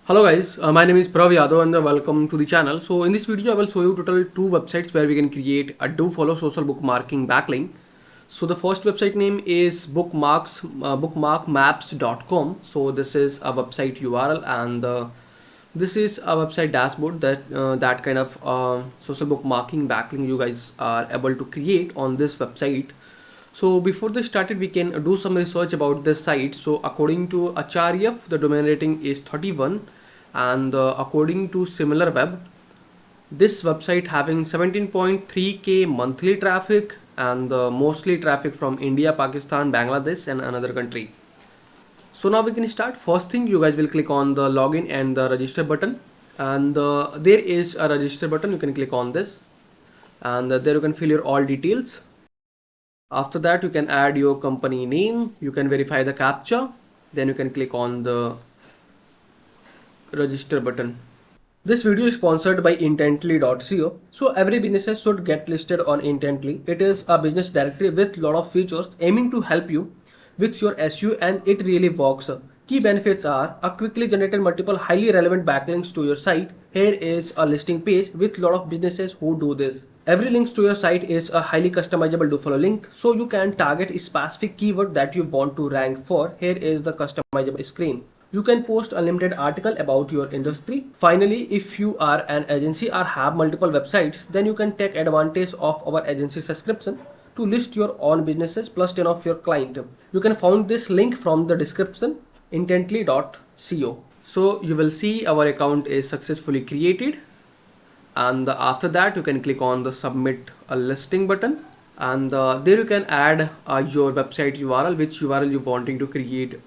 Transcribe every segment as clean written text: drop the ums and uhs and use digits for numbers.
Hello guys, my name is Prav Yadav and welcome to the channel. So in this video I will show you total two websites where we can create a Dofollow social bookmarking backlink. So the first website name is bookmarkmaps.com. So this is a website URL and this is a website dashboard that kind of social bookmarking backlink you guys are able to create on this website. So before this started, we can do some research about this site. So according to Acharya, the domain rating is 31, and according to SimilarWeb, this website having 17.3k monthly traffic and mostly traffic from India, Pakistan, Bangladesh, and another country. So now we can start. First thing, you guys will click on the login and the register button, and there is a register button. You can click on this, and there you can fill your all details. After that, you can add your company name, you can verify the captcha, then you can click on the register button. This video is sponsored by intently.co. So every business should get listed on Intently. It is a business directory with lot of features aiming to help you with your SEO, and it really works. Key benefits are a quickly generated multiple highly relevant backlinks to your site. Here is a listing page with lot of businesses who do this. Every link to your site is a highly customizable Dofollow link, so you can target a specific keyword that you want to rank for. Here is the customizable screen. You can post unlimited article about your industry. Finally, if you are an agency or have multiple websites, then you can take advantage of our agency subscription to list your own businesses plus 10 of your client. You can find this link from the description, intently.co. So you will see our account is successfully created, and after that you can click on the submit a listing button, and there you can add your website URL, which URL you wanting to create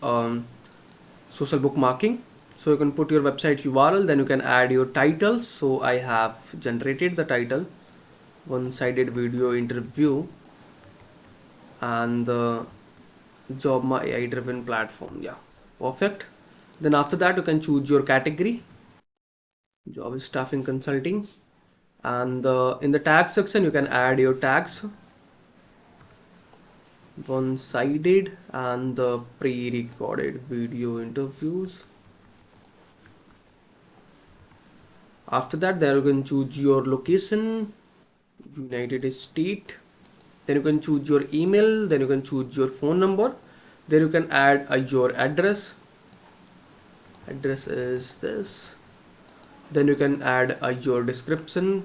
social bookmarking. So you can put your website URL, then you can add your title. So I have generated the title, one-sided video interview and the job my AI driven platform. Yeah, perfect. Then after that you can choose your category, job staffing consulting, and in the tag section you can add your tags, one-sided and the pre-recorded video interviews. After that, there you can choose your location, United States. Then you can choose your email, then you can choose your phone number. Then you can add your address. Address is this. Then you can add your description.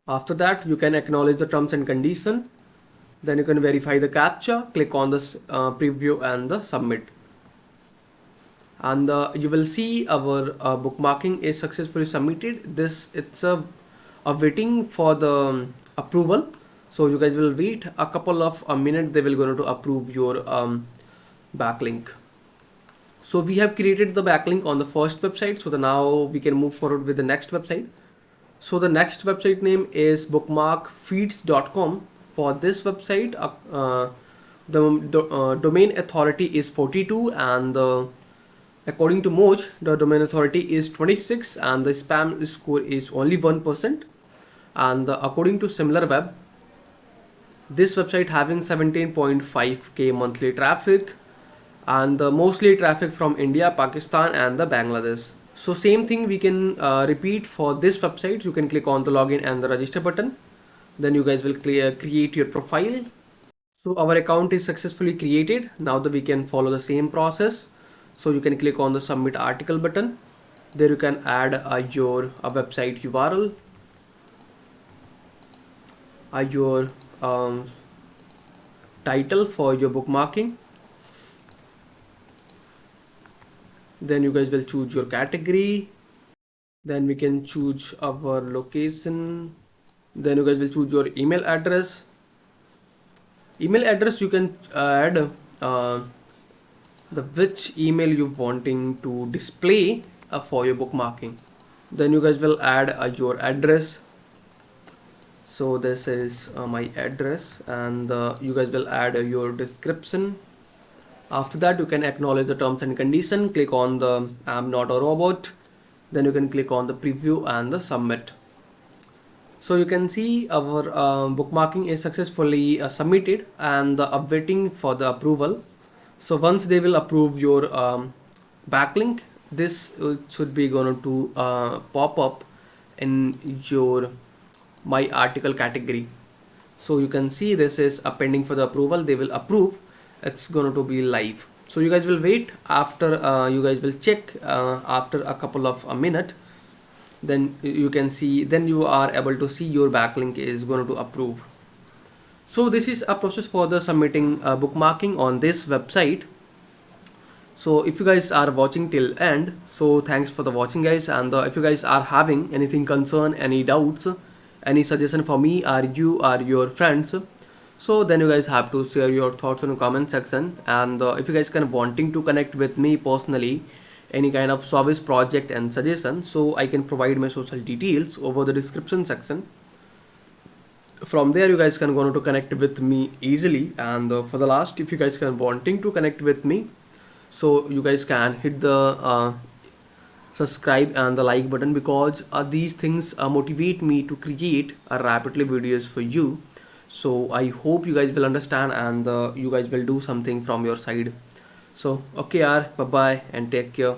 After that, you can acknowledge the terms and condition. Then you can verify the captcha, click on this preview and the submit. And you will see our bookmarking is successfully submitted. It's a waiting for the approval. So you guys will wait a couple of minutes. They will going to approve your backlink. So we have created the backlink on the first website. So now we can move forward with the next website. So the next website name is bookmarkfeeds.com. For this website, the domain authority is 42, and according to Moj, the domain authority is 26, and the spam score is only 1%. And according to SimilarWeb, this website having 17.5k monthly traffic, and mostly traffic from India, Pakistan, and the Bangladesh. So same thing we can repeat for this website. You can click on the login and the register button. Then you guys will create your profile. So our account is successfully created. Now that we can follow the same process. So you can click on the submit article button. There you can add your website URL, your title for your bookmarking. Then you guys will choose your category. Then we can choose our location. Then you guys will choose your email address. Email address you can add the which email you wanting to display for your bookmarking. Then you guys will add your address. So this is my address, and you guys will add your description. After that, you can acknowledge the terms and condition, click on the I'm not a robot, then you can click on the preview and the submit. So you can see our bookmarking is successfully submitted and awaiting for the approval. So once they will approve your backlink, this should be going to pop up in your my article category. So you can see this is pending for the approval. They will approve, it's going to be live. So you guys will wait after you guys will check after a couple of a minute, then you can see, then you are able to see your backlink is going to approve. So this is a process for the submitting bookmarking on this website. So if you guys are watching till end, so thanks for the watching guys, and if you guys are having anything concern, any doubts, any suggestion for me or you or your friends, so then you guys have to share your thoughts in the comment section. And if you guys can wanting to connect with me personally, any kind of service project and suggestion, so I can provide my social details over the description section. From there you guys can go to connect with me easily. And for the last, if you guys can wanting to connect with me, so you guys can hit the subscribe and the like button, because these things motivate me to create rapidly videos for you. So I hope you guys will understand, and you guys will do something from your side. So okay, bye bye and take care.